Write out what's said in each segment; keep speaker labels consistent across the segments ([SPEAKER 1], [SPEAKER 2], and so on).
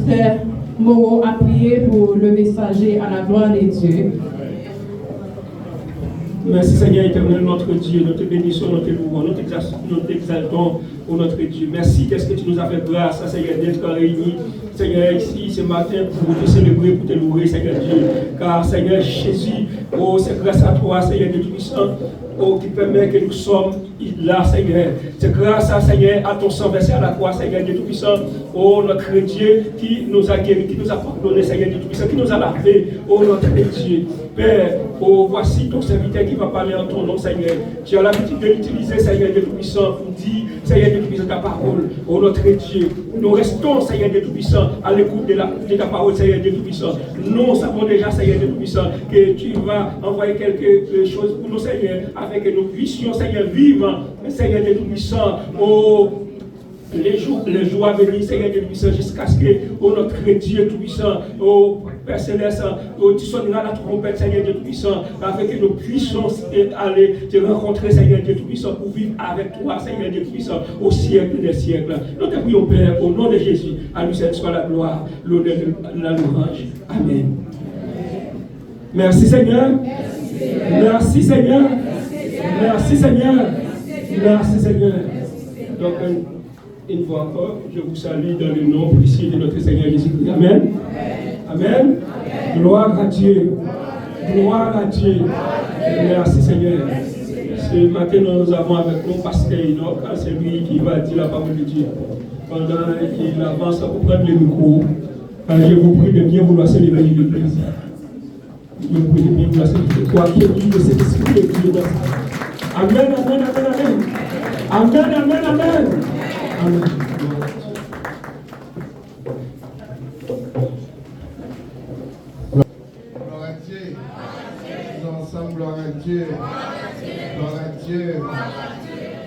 [SPEAKER 1] Frère Moreau a prié pour le messager à la gloire de Dieu.
[SPEAKER 2] Merci Seigneur éternel, notre Dieu, notre bénédiction, notre louange, notre exaltant pour notre Dieu. Merci, qu'est-ce que tu nous as fait grâce, Seigneur, d'être réunis, Seigneur, ici ce matin pour te célébrer, pour te louer, Seigneur Dieu. Car Seigneur Jésus, oh, c'est grâce à toi, Seigneur Dieu Tout-Puissant, oh, qui permet que nous sommes là, Seigneur. C'est grâce à Seigneur, à ton sang versé à la croix, Seigneur Dieu Tout-Puissant, oh, notre Dieu qui nous a guéris, qui nous a pardonné, Seigneur Dieu Tout-Puissant, qui nous a lavé, oh, notre Dieu. Père, oh, voici ton serviteur qui va parler en ton nom, Seigneur. Tu as l'habitude de l'utiliser, Seigneur Dieu Tout-Puissant, pour dire, Seigneur Dieu Tout-Puissant, ta parole, oh, notre Dieu. Nous restons, Seigneur Dieu Tout-Puissant, à l'écoute de ta parole, Seigneur Dieu Tout-Puissant. Nous savons déjà, Seigneur Dieu Tout-Puissant, que tu vas envoyer quelque chose pour nous, Seigneur, afin que nous puissions, Seigneur, vivre, Seigneur Dieu Tout-Puissant, oh, les jours à venir, Seigneur Dieu Tout-Puissant, jusqu'à ce que, oh, notre Dieu Tout-Puissant, oh, Père Céleste, oh, tu sonneras la trompette, Seigneur Dieu Tout-Puissant, afin que nous puissions aller te rencontrer, Seigneur Dieu Tout-Puissant, pour vivre avec toi, Seigneur Dieu Tout-Puissant, au siècle des siècles. Nous te prions, Père, au nom de Jésus, à lui seul soit la gloire, l'honneur, la louange. Amen. Merci Seigneur. Merci Seigneur. Merci Seigneur. Merci Seigneur. Donc, une fois encore, je vous salue dans le nom précieux de notre Seigneur Jésus-Christ. Amen. Amen. Gloire à Dieu. Gloire à Dieu. Merci Seigneur. Ce matin, nous avons avec nous Pasteur Enoch, c'est lui qui va dire la parole de Dieu. Pendant qu'il avance pour prendre le micro, je vous prie de bien vouloir célébrer l'Église. Je vous prie de bien vouloir célébrer. Quoi qu'il y ait de cet esprit de Dieu dans ça. Amen, amen, amen, amen. Amen, amen, amen. Amen.
[SPEAKER 3] Gloire à Dieu. Nous ensemble, gloire à Dieu. Gloire à Dieu.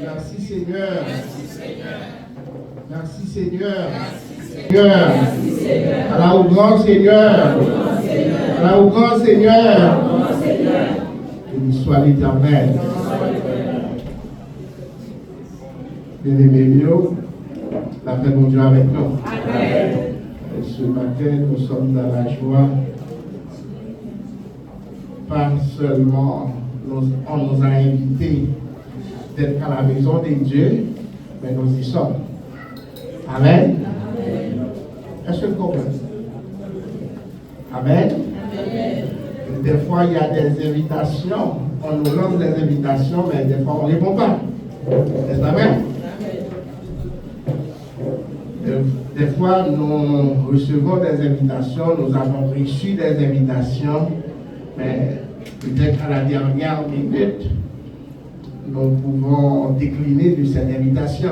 [SPEAKER 3] Merci Seigneur. Merci Seigneur. Seigneur. À la au grand Seigneur. À la au grand Seigneur. Que soit l'Éternel. Bien-aimés, la paix de Dieu avec nous. Et ce matin, nous sommes dans la joie. Pas seulement on nous a invités d'être à la maison de Dieu, mais nous y sommes. Amen. Est-ce que vous comprenez? Amen. Des fois, il y a des invitations. On nous lance des invitations, mais des fois, on ne répond pas. Est-ce amen? Des fois, nous recevons des invitations, nous avons reçu des invitations, mais peut-être à la dernière minute, nous pouvons décliner de cette invitation.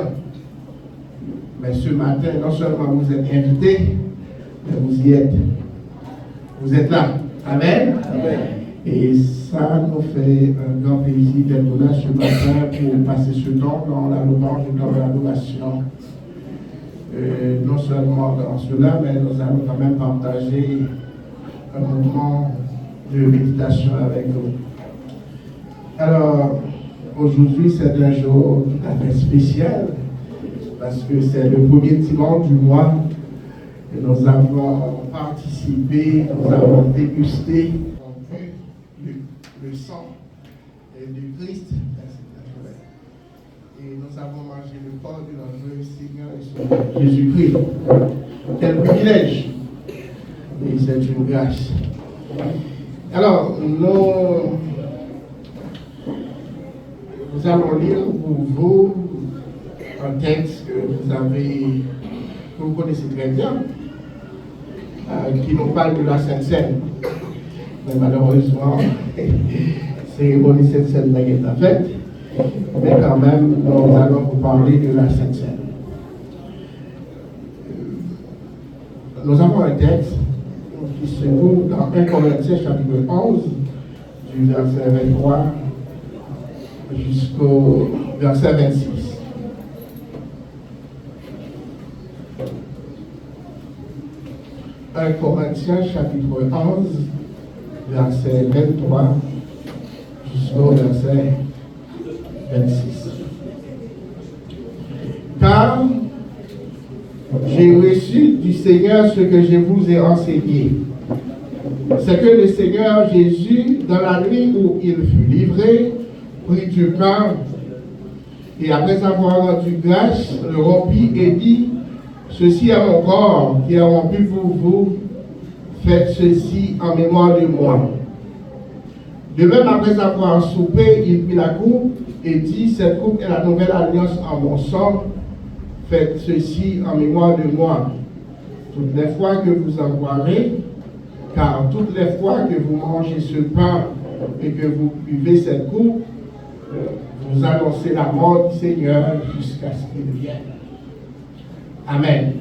[SPEAKER 3] Mais ce matin, non seulement vous êtes invités, mais vous y êtes. Vous êtes là. Amen. Amen. Et ça nous fait un grand plaisir d'être là ce matin pour passer ce temps dans la louange et dans l'adoration. Non seulement dans cela, mais nous allons quand même partager un moment de méditation avec vous. Alors, aujourd'hui, c'est un jour tout à fait spécial, parce que c'est le premier dimanche du mois et nous avons participé, nous avons dégusté le sang de Christ. Et nous avons mangé le corps de notre Seigneur et Sauveur Jésus-Christ. Quel privilège! Et c'est une grâce. Alors, nous allons lire pour vous un texte que vous connaissez très bien, qui nous parle de la Sainte Seine. Mais malheureusement, cérémonie Sainte Seine n'a pas été faite. Mais quand même, nous allons vous parler de la Sainte Seine. Nous avons un texte qui se trouve dans 1 Corinthiens chapitre 11, du verset 23 jusqu'au verset 26. « 1 Corinthiens chapitre 11, verset 23 jusqu'au verset 26. Car j'ai j'ai reçu du Seigneur ce que je vous ai enseigné. C'est que le Seigneur Jésus, dans la nuit où il fut livré, prit du pain, et après avoir rendu grâce, le rompit et dit, ceci est mon corps qui est rompu pour vous, faites ceci en mémoire de moi. De même, après avoir soupé, il prit la coupe et dit, cette coupe est la nouvelle alliance en mon sang, faites ceci en mémoire de moi. Toutes les fois que vous en boirez, car toutes les fois que vous mangez ce pain et que vous buvez cette coupe, vous annoncez la mort du Seigneur jusqu'à ce qu'il vienne. Amen.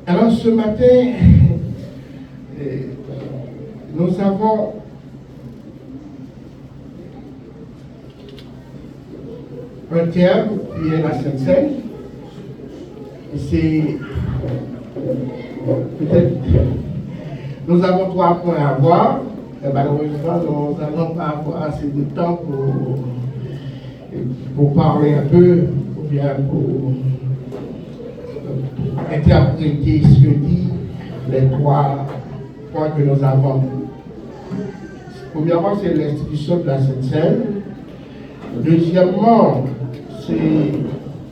[SPEAKER 3] Alors ce matin, nous avons un terme qui est la Sainte Seine. C'est peut-être, nous avons 3 points à voir. Et malheureusement, nous n'allons pas avoir assez de temps pour parler un peu, ou bien pour interpréter ce que dit les 3 points que nous avons. Premièrement, c'est l'institution de la Sainte Seine. Deuxièmement,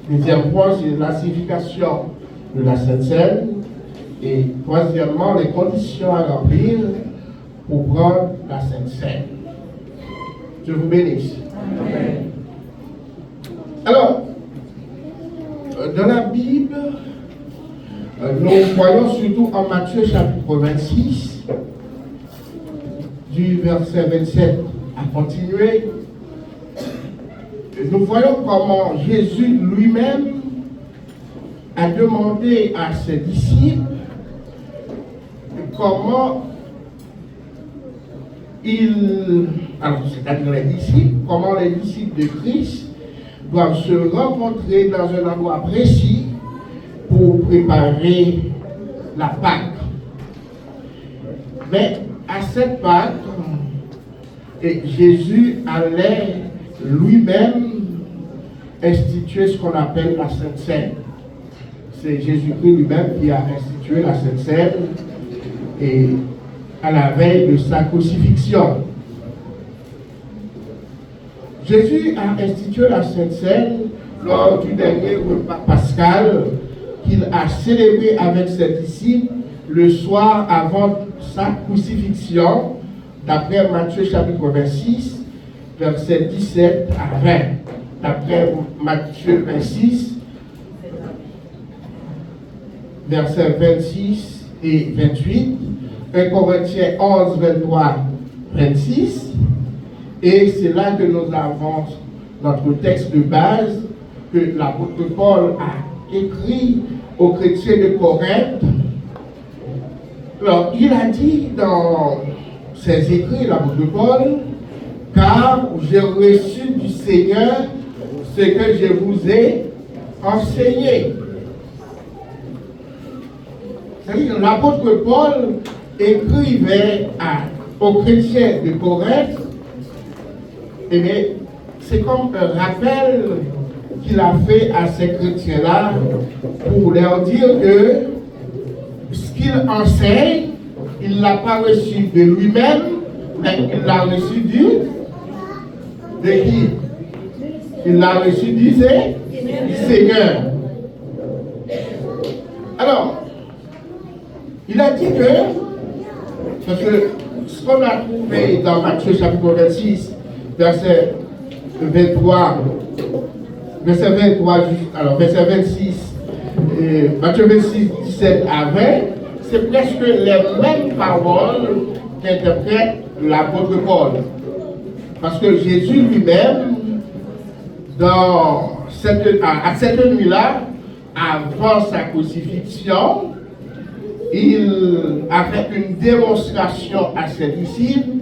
[SPEAKER 3] deuxième point, c'est la signification de la Sainte Seine. Et troisièmement, les conditions à remplir pour prendre la Sainte Seine. Je vous bénisse. Amen. Alors, dans la Bible, nous voyons surtout en Matthieu chapitre 26, du verset 27 à continuer, nous voyons comment Jésus lui-même a demandé à ses disciples comment c'est-à-dire les disciples, comment les disciples de Christ doivent se rencontrer dans un endroit précis pour préparer la Pâque. Mais à cette Pâque, Jésus allait lui-même instituer ce qu'on appelle la Sainte Seine. C'est Jésus-Christ lui-même qui a institué la Sainte Seine et à la veille de sa crucifixion. Jésus a institué la Sainte Seine lors du dernier repas pascal qu'il a célébré avec ses disciples le soir avant sa crucifixion, d'après Matthieu chapitre 26, versets 17 à 20. D'après Matthieu 26, versets 26 et 28, 1 Corinthiens 11, 23, 26, et c'est là que nous avons notre texte de base que l'apôtre Paul a écrit aux chrétiens de Corinthe. Alors, il a dit dans ses écrits, l'apôtre Paul, car j'ai reçu du Seigneur ce que je vous ai enseigné. C'est-à-dire, l'apôtre Paul écrivait aux chrétiens de Corinthe, et bien, c'est comme un rappel qu'il a fait à ces chrétiens-là pour leur dire que ce qu'il enseigne, il ne l'a pas reçu de lui-même, mais il l'a reçu de qui? Il l'a reçu du Seigneur. Alors, il a dit que, parce que ce qu'on a trouvé dans Matthieu chapitre 26, verset 23, verset 26, Matthieu 26, 17 à 20, c'est presque les mêmes paroles qu'interprète l'apôtre Paul. Parce que Jésus lui-même, à cette nuit-là, avant sa crucifixion, il a fait une démonstration à ses disciples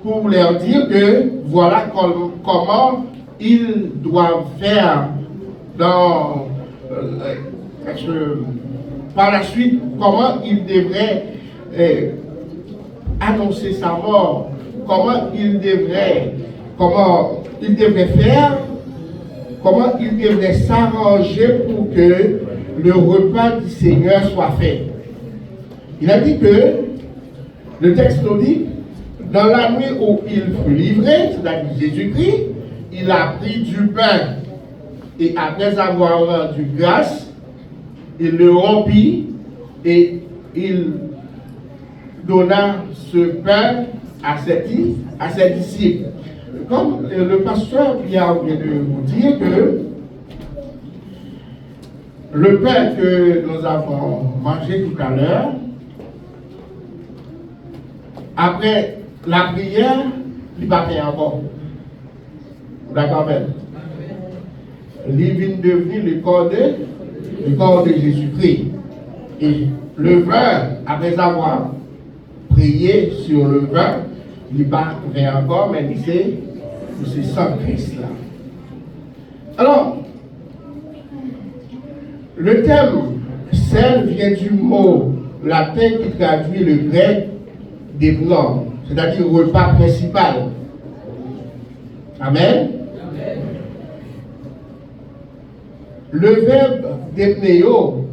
[SPEAKER 3] pour leur dire que voilà comment ils doivent faire par la suite, comment ils devraient annoncer sa mort, comment ils devraient faire comment il devrait s'arranger pour que le repas du Seigneur soit fait. Il a dit que, le texte nous dit, dans la nuit où il fut livré, c'est-à-dire Jésus-Christ, il a pris du pain et après avoir rendu grâce, il le rompit et il donna ce pain à ses disciples. Comme le pasteur vient de vous dire que le pain que nous avons mangé tout à l'heure, après la prière, il ne va pas faire encore. D'accord, même? Il vient devenir le corps de Jésus-Christ. Et le vin, après avoir prié sur le vin, il ne va pas faire encore, mais c'est sans Christ là. Alors, le terme sel vient du mot latin qui traduit le grec des blancs, c'est-à-dire repas principal. Amen. Le verbe dépnéo,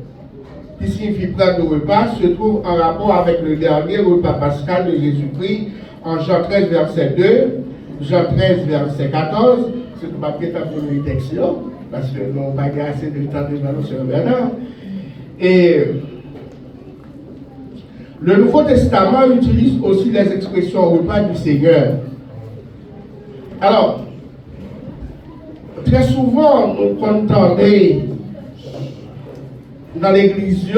[SPEAKER 3] qui signifie prendre le repas, se trouve en rapport avec le dernier repas pascal de Jésus-Christ en Jean 13, verset 2, Jean 13, verset 14. C'est tout papier pour une textion, parce que nous n'avons pas assez de temps de nous sur Bernard. Et le Nouveau Testament utilise aussi les expressions repas du Seigneur. Alors, très souvent, nous entendons dans l'église,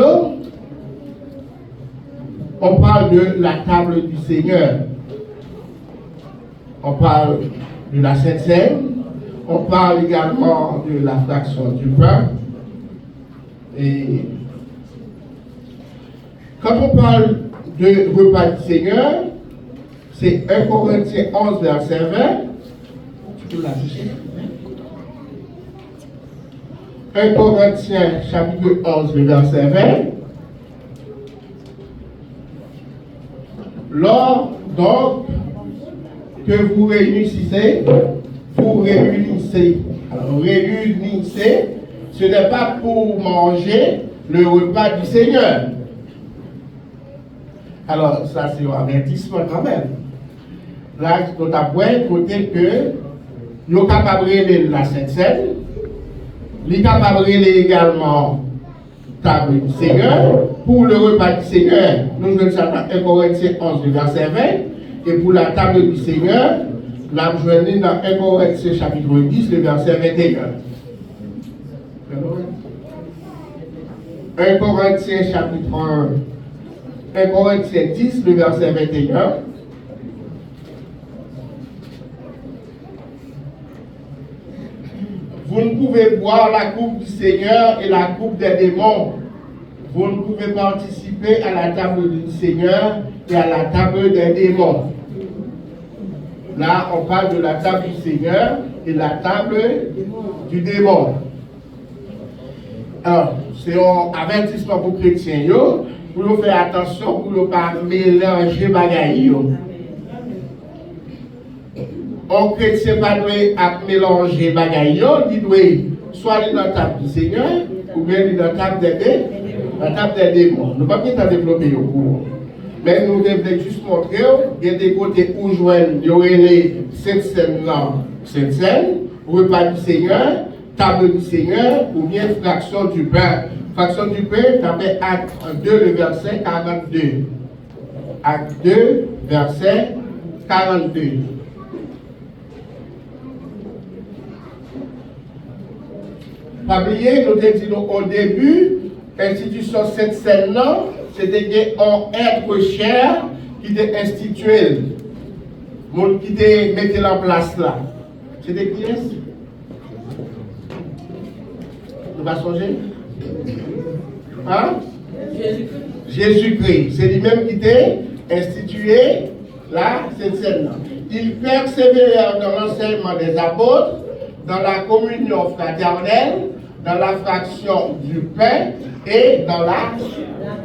[SPEAKER 3] on parle de la table du Seigneur. On parle de la Sainte Seine. On parle également de la fraction du pain. Et quand on parle de repas du Seigneur, c'est 1 Corinthiens 11, verset 20. Tu peux l'afficher? 1 Corinthiens chapitre 11, verset 20. Lors donc que vous réunissez, alors réunissez, ce n'est pas pour manger le repas du Seigneur. Alors, ça c'est un avertissement quand même. Là, nous avons côté que nous sommes capables de la Sainte Seine, nous sommes capables de également table du Seigneur. Pour le repas du Seigneur, nous jouons ça dans 1 Corinthiens 11, verset 20. Et pour la table du Seigneur, nous jouons dans 1 Corinthiens chapitre 10, le verset 21. 1 Corinthiens chapitre 1 Corinthiens 10, le verset 21. Vous ne pouvez boire la coupe du Seigneur et la coupe des démons. Vous ne pouvez participer à la table du Seigneur et à la table des démons. Là, on parle de la table du Seigneur et la table du démon. Alors, c'est un avertissement pour les chrétiens, pour faire attention, pour ne pas mélanger les bagailles. Un chrétien ne doit pas mélanger les bagailles, il doit soit aller dans la table du Seigneur ou bien aller dans la table des démons. Nous ne pouvons pas développer au cours. Mais nous devons juste montrer qu'il y a des côtés où il y aurait les Sainte Seine, repas du Seigneur, table du Seigneur ou bien fraction du pain. Fraction du pain, d'après Acte 2, le verset 42. Acte 2, verset 42. Pas oublier, nous avons dit au début, l'institution Sainte Seine, c'était un être cher qui était institué, qui était mis en place là. C'était qui est-ce? Nous va songer? Hein? Jésus-Christ. C'est lui-même qui était institué là, cette scène-là. Il persévérait dans l'enseignement des apôtres, dans la communion fraternelle, dans la fraction du pain et dans la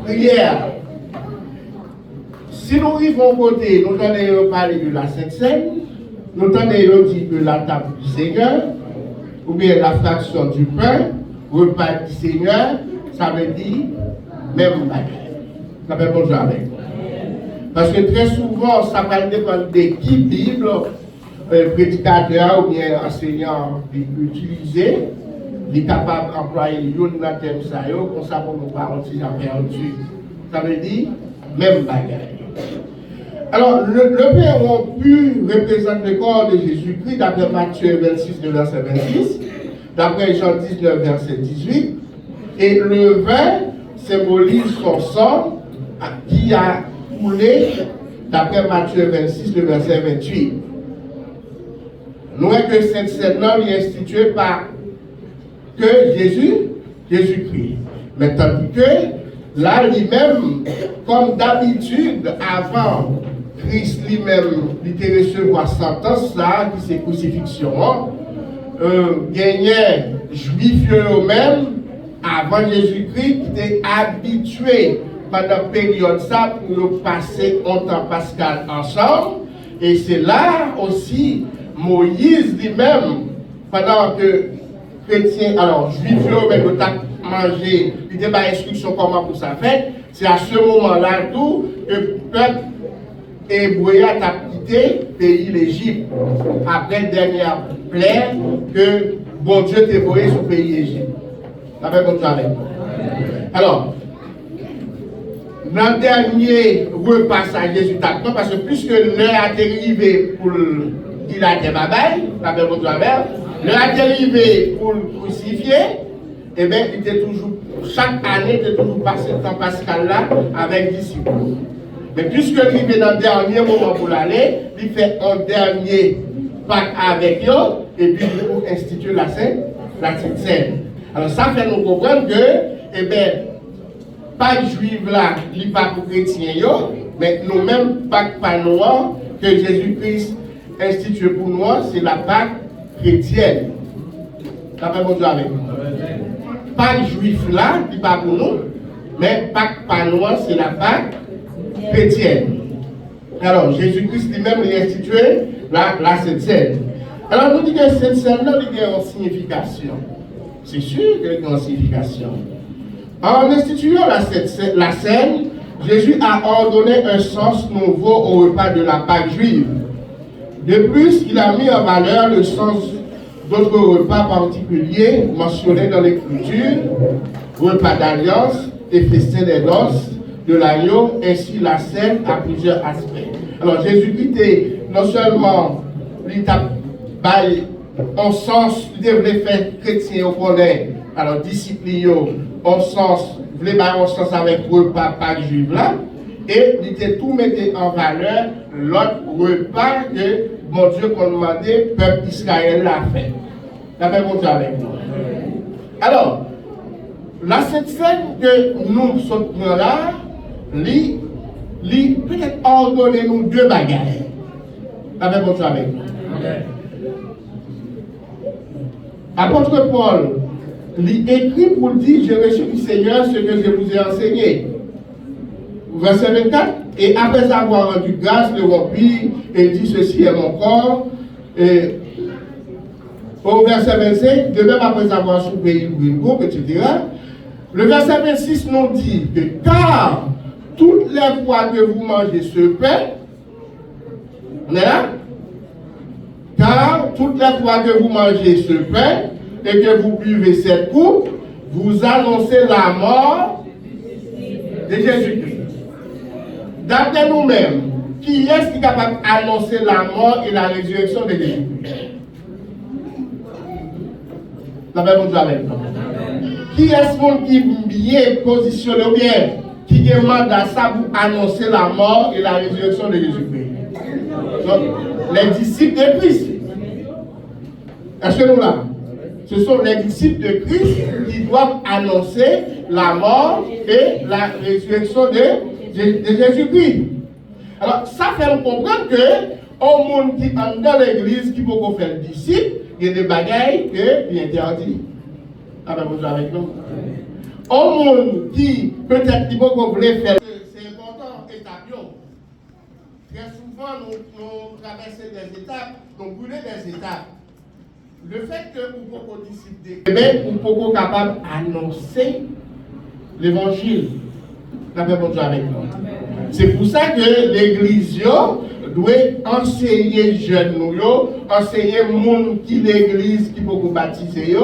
[SPEAKER 3] prière. Si nous vivons côté, nous entendons parler de la Sainte Seine, nous entendons dire de la table du Seigneur, ou bien la fraction du pain, repas du Seigneur, ça veut dire même bagaille. Ça fait bonjour avec. Parce que très souvent, ça va dépendre de qui Bible, prédicateur ou bien enseignant utilisé, il est capable d'employer un thème ça, comme ça pour nous parler si j'ai perdu. Ça veut dire même bagaille. Alors, le pain rompu représente le corps de Jésus-Christ d'après Matthieu 26, le verset 26, d'après Jean 19, verset 18, et le vin symbolise son sang qui a coulé d'après Matthieu 26, le verset 28. Nous voyons que cette scène est instituée par que Jésus-Christ. Mais tandis que là, lui-même, comme d'habitude, avant Christ lui-même, il était recevoir sentence là, qui c'est crucifixion, gagnait juifs eux-mêmes, avant Jésus-Christ, qui était habitué pendant la période ça pour nous passer un temps pascal ensemble. Et c'est là aussi Moïse lui-même, pendant que chrétiens, alors juifs eux-mêmes, ont mangé, il n'était pas instruction comment pour ça fait. C'est à ce moment-là tout que le peuple hébreu a quitté le pays l'Égypte. Après la dernière plaie que bon Dieu t'a envoyé sur le pays l'Égypte. Ça fait comme ça avec nous. Alors, dans le dernier repas à Jésus t'attend, parce que puisque l'heure a arrivé pour il a été babaye, ça fait comme ça avec l'heure a arrivé pour le crucifier, et bien il était toujours, chaque année, il était toujours passé le temps pascal là avec les disciples. Mais puisque il est dans le dernier moment pour l'aller, il fait un dernier pacte avec eux, et puis pour instituer la Sainte Seine. Alors ça fait nous comprendre que, eh bien, pas juif là, il n'est pas pour chrétiens, mais nous-mêmes, Pâques panois, que Jésus-Christ institue pour nous, c'est la Pâque chrétienne. Ça fait bon Dieu avec nous. Pas juif là, il n'est pas pour nous, mais Pâques panois, c'est la Pâque chrétienne. Alors, Jésus-Christ lui-même a institué la Sainte Seine. Alors, nous disons que cette scène-là, il y a une signification. C'est sûr qu'il y a une signification. En instituant la scène, Jésus a ordonné un sens nouveau au repas de la Pâque juive. De plus, il a mis en valeur le sens d'autres repas particuliers mentionnés dans l'Écriture, repas d'alliance et festin des noces de l'agneau, ainsi la scène a plusieurs aspects. Alors Jésus-Christ est non seulement en sens, il devait faire chrétien au connaît, alors disciples en sens, il voulait en sens avec repas Pâques juif là, et il était tout mettait en valeur l'autre repas que mon Dieu qu'on demandait, peuple d'Israël l'a fait. Ça fait mon Dieu avec nous. Alors, la cette scène que nous sommes là, lui peut-être ordonner nous deux bagages. Ça fait mon Dieu avec nous. Apôtre Paul, il écrit pour dire, j'ai reçu du Seigneur ce que je vous ai enseigné. Verset 24, et après avoir rendu grâce, le remplit et dit, ceci est mon corps. Et au verset 25, de même après avoir soupé une coupe, etc. Le verset 26 nous dit que car toutes les fois que vous mangez ce pain, on est là? Car toutes les fois que vous mangez ce pain et que vous buvez cette coupe, vous annoncez la mort de Jésus-Christ. D'après nous-mêmes, qui est-ce qui est capable d'annoncer la mort et la résurrection de Jésus-Christ? La même chose avec nous. Qui est-ce qui est bien positionné ou bien qui demande à ça pour annoncer la mort et la résurrection de Jésus-Christ? Donc, les disciples de Christ. Est-ce que nous là? Ce sont les disciples de Christ qui doivent annoncer la mort et la résurrection de Jésus-Christ. Alors, ça fait nous comprendre que au monde qui est dans l'église, qui peut faire disciple, il y a des bagailles qui sont interdits. Avec nous. Au monde qui peut-être qui peut faire, c'est important, étape. Très souvent, nous traversons des étapes, nous brûlons des étapes. Le fait que vous pouvez disciple vous pouvez capable d'annoncer l'évangile. C'est pour ça que l'église doit enseigner les jeunes, enseigner les gens qui l'église qui peut baptiser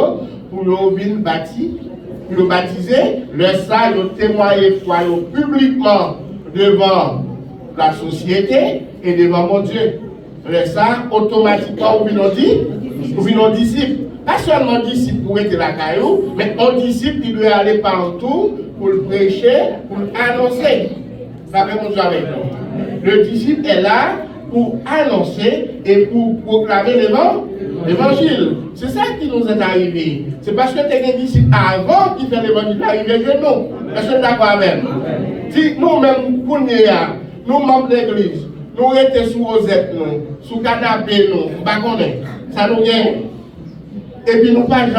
[SPEAKER 3] pour venir baptiser, le ça, témoigner foi publiquement devant la société et devant mon Dieu. Le ça, automatiquement, vous venez disciple. Pas seulement disciple pour être la caillou, mais un disciple qui doit aller partout pour le prêcher, pour l'annoncer. Ça fait mon avec nous. Le disciple est là pour annoncer et pour proclamer l'évangile. C'est ça qui nous est arrivé. C'est parce que tu es un disciple avant qui fait l'évangile arrivé chez nous. Est-ce que tu es d'accord avec nous? Si nous-mêmes, nous membres de l'église, nous étions sous Rosette, sous canapé, ça nous gagne. Et puis nous pas un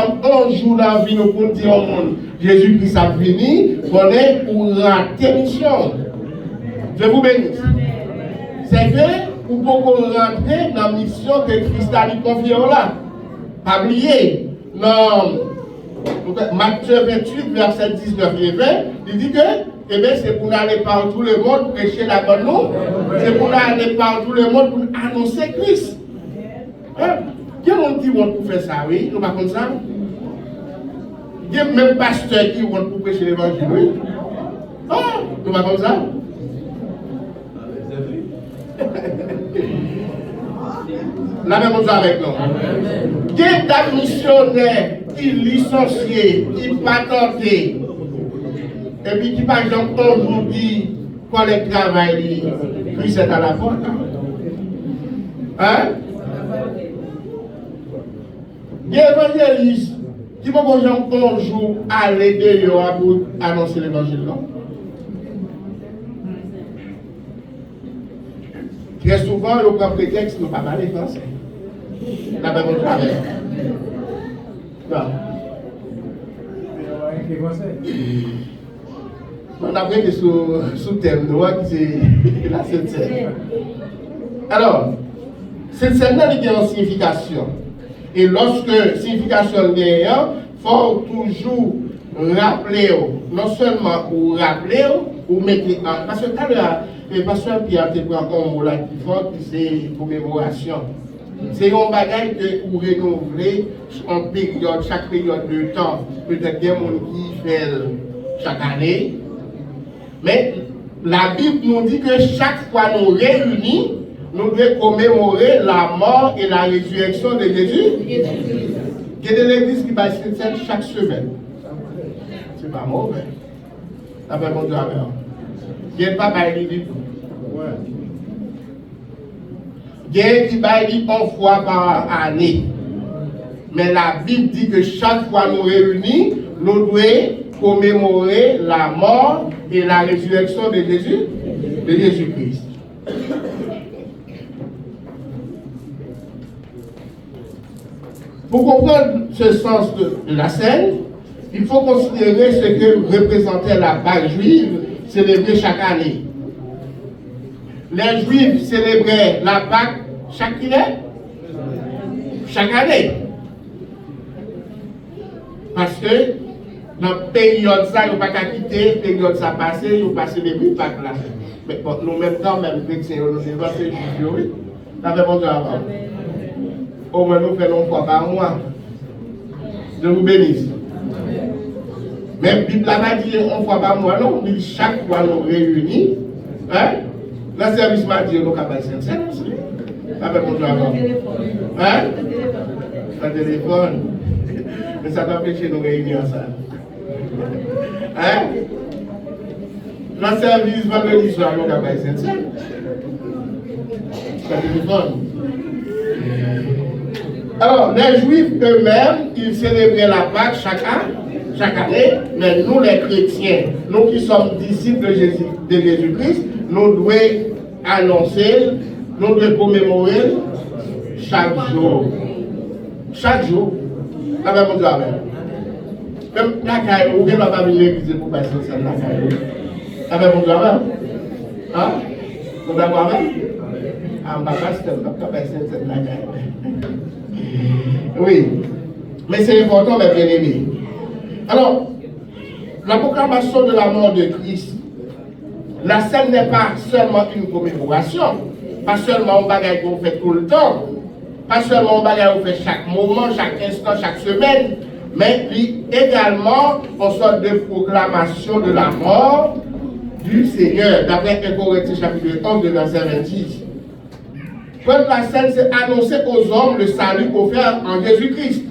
[SPEAKER 3] jour dans la vie nous pour dire au monde Jésus-Christ a fini, on est pour rater mission. Je vous bénisse. C'est que vous pouvez rentrer dans la mission que Christ a lui confiée là. Pas oublier. Dans Matthieu 28, verset 19 et 20, il dit que c'est pour aller par tout le monde prêcher la bonne nouvelle. C'est pour aller par tout le monde pour annoncer Christ. Qui ont dit pour faire ça, oui? Nous pas comme ça. Il y a même pasteurs qui vont pour prêcher l'évangile, oui? Nous pas comme ça. La même chose avec nous. Il y a des missionnaires qui licenciés, qui patentés, et puis qui par exemple aujourd'hui, quand les travail, Christ est à la porte. Hein? Il y a des évangélistes qui vont un jour aller dehors pour annoncer l'évangile. Très souvent, le propre prétexte ne pas parler français. La même chose. Non. On a pris sous thème, c'est la Sainte Seine. Alors, cette scène-là, il y a une signification. Et lorsque signification est il faut toujours rappeler, non seulement pour rappeler, ou mettre en. Parce que tout à l'heure, le pasteur Pierre te prend un mot là qui fort, c'est commémoration. C'est un bagage que vous renouveler en période, chaque période de temps. Peut-être qu'il y a des gens qui fait chaque année. Mais la Bible nous dit que chaque fois nous réunis, nous devons commémorer la mort et la résurrection de Jésus. Il y a de l'église qui va se faire chaque semaine. C'est pas mauvais. Ça fait mon travail. Il n'y a pas de du tout. Il y a qui va dire une fois par année. Mais la Bible dit que chaque fois nous réunis, nous devons commémorer la mort et la résurrection de Jésus-Christ. Pour comprendre ce sens de la scène, il faut considérer ce que représentait la Pâque juive célébrée chaque année. Les Juifs célébraient la Pâque chaque année. Parce que dans la période ça, ils n'ont pas qu'à quitter, la période ça passé, ils n'ont pas célébré la Pâque là. Mais bon, nous même temps, même chrétiens, nous sommes ces juifs, oui. Ça fait bon travail. Au moins nous faisons une fois par mois. Je vous bénisse. Même Bible n'a dit une fois par mois, non, mais chaque fois nous réunis. Hein? Le service m'a dit nous avons Sainte Seine aussi. Ça fait bon travail. Hein? Un téléphone. Mais ça t'empêche de nous réunir ensemble. Hein? Le service vendredi soir, nous avons Sainte Seine. Un téléphone. Alors, les Juifs eux-mêmes, ils célébraient la Pâque chaque année, mais nous les chrétiens, nous qui sommes disciples de Jésus-Christ, nous devons annoncer, nous devons commémorer chaque jour. Chaque jour. La même chose avec. Même la caille, ou bien la famille l'église pour passer ça la caille. La même chose avec. Hein? Vous d'accord avec? Ah, ma pasteur, pas passer ça la caille. Oui. Mais c'est important, mes bien-aimés. Alors, la proclamation de la mort de Christ, la scène n'est pas seulement une commémoration, pas seulement un bagage qu'on fait tout le temps, pas seulement un bagage qu'on fait chaque moment, chaque instant, chaque semaine, mais également une sorte de proclamation de la mort du Seigneur, d'après 1 Corinthiens chapitre 11, verset 26. Prendre la scène, c'est annoncer aux hommes le salut offert en Jésus-Christ.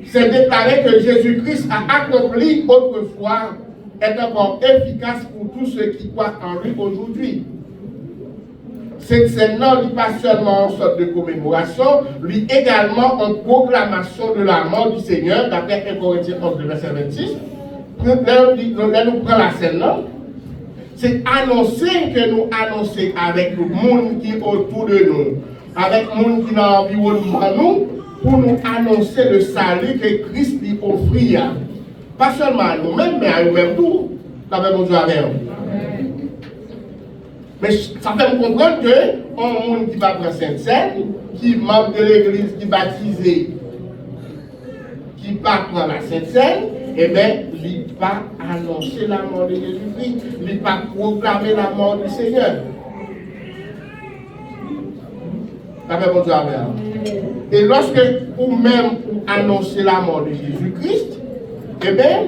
[SPEAKER 3] C'est déclarer que Jésus-Christ a accompli autrefois, est encore efficace pour tous ceux qui croient en lui aujourd'hui. Cette scène-là n'est pas seulement une sorte de commémoration, lui également une proclamation de la mort du Seigneur, d'après 1 Corinthiens 11, verset 26. Là, nous prenons la scène-là. C'est annoncer que nous annonçons avec le monde qui est autour de nous, avec le monde qui est dans l'environnement nous, pour nous annoncer le salut que Christ lui offrit. Pas seulement à nous-mêmes, mais à nous-mêmes tout. Ça fait bon Dieu avec nous. Mais ça fait me comprendre que un monde qui va prendre Sainte-Seine, qui est membre de l'église, qui est baptisé, qui ne va prendre la Sainte-Seine, eh bien, il ne va pas annoncer la mort de Jésus-Christ, il ne va pas proclamer la mort du Seigneur. Ça fait bon Dieu avec nous. Et lorsque vous-même vous annoncez la mort de Jésus-Christ, eh bien,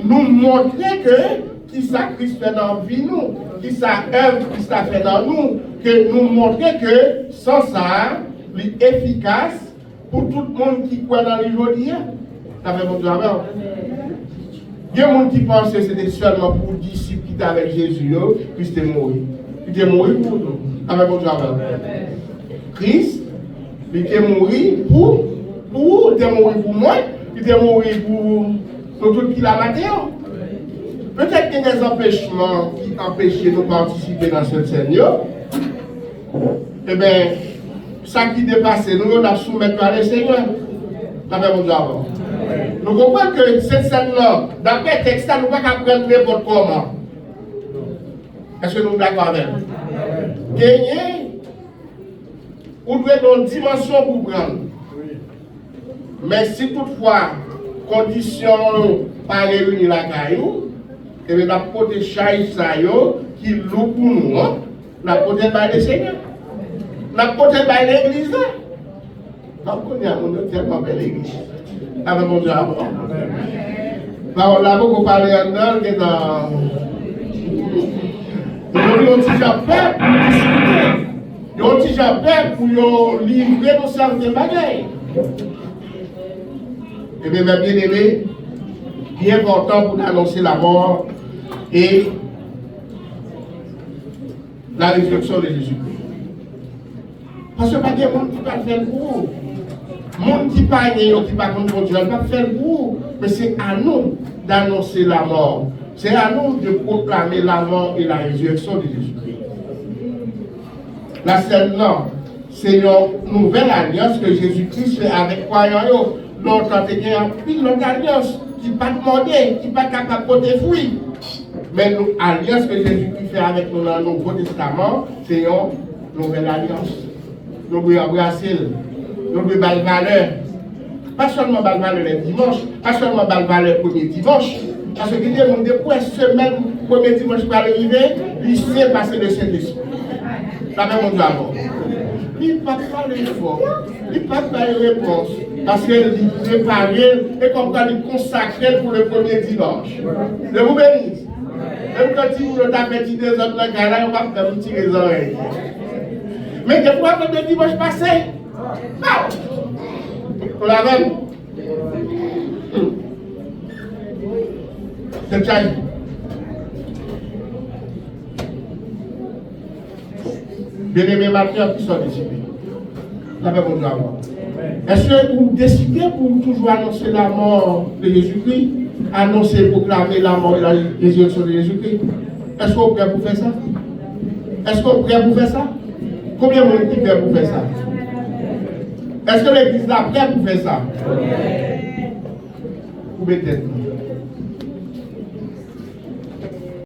[SPEAKER 3] nous montrez que qui ça Christ fait dans la vie nous, qui ça œuvre, qui ça fait dans nous, que nous montrer que sans ça, il est efficace pour tout le monde qui croit dans l'aujourd'hui. Ça fait bon Dieu avec nous. Il y a des gens qui pensent que c'était seulement pour les disciples qui étaient avec Jésus, Christ est mort. Il est mort pour nous. Ça fait bon Dieu avec nous. Christ, il est mort pour vous, il est mort pour moi, il est mort pour tout qui l'a maté. Peut-être qu'il y a des empêchements qui empêchent de participer dans cette scène. Eh bien, ça qui dépasse, nous on a soumettre à le Seigneur. Ça fait mon Dieu avant. Nous comprenons que cette scène-là, d'après le texte, nous ne pouvons pas prendre n'importe comment. Est-ce que nous sommes d'accord avec nous? Gagner, ou doit être une dimension pour prendre. Mais si toutefois, condition pas réunir la caillou, et bien, la pote chaise qui loue pour nous, la pote by le Seigneur, la pote by l'église. Donc, on a tellement belle église. Avec mon Dieu avant. On a beaucoup parlé en dedans, qui est dans. Ils ont dit peuple pour discuter. Ils ont dit peuple pour livrer nos certains bagailles. Et bien, mes bien-aimés, bien important pour annoncer la mort et la résurrection de Jésus-Christ. Parce que pas des gens qui ne peuvent pas faire pour vous. Les gens qui ne peuvent pas faire pour Dieu, ne peuvent pas faire pour vous. Mais c'est à nous d'annoncer la mort. C'est à nous de proclamer la mort et la résurrection de Jésus-Christ. La scène là, c'est une nouvelle alliance que Jésus-Christ fait avec croyants. Longtemps, il y a une longue alliance qui n'est pas demandée, qui n'est pas capable de porter fruit. Mais l'alliance que Jésus-Christ fait avec nous dans le Nouveau Testament, c'est une nouvelle alliance. Nous devons embrasser, nous devons avoir valeur. Pas seulement valeur le dimanche, pas seulement valeur le premier dimanche. Parce que depuis la semaine, le premier dimanche pour arriver, il sait passer le Saint-Esprit. Ça fait mon Dieu avant. Il ne passe pas l'effort, il ne passe pas les réponses. Parce qu'il est préparé et comme quand il consacré pour le premier dimanche. Je vous bénisse. Même quand il vous a fait des autres dans le cas, on va faire tirer les oreilles. Mais des fois, le dimanche passé, on l'a même. C'est ça. Bien-aimés martyrs qui sont décidés. Ça fait mon Dieu avant. Est-ce que vous décidez pour toujours annoncer la mort de Jésus-Christ? Annoncer, proclamer la mort et la résurrection de Jésus-Christ? Est-ce que vous êtes prêts pour faire ça? Est-ce que vous êtes prêts pour faire ça? Combien de monde est prêt pour faire ça? Est-ce que l'église est prête pour faire ça? Vous mettez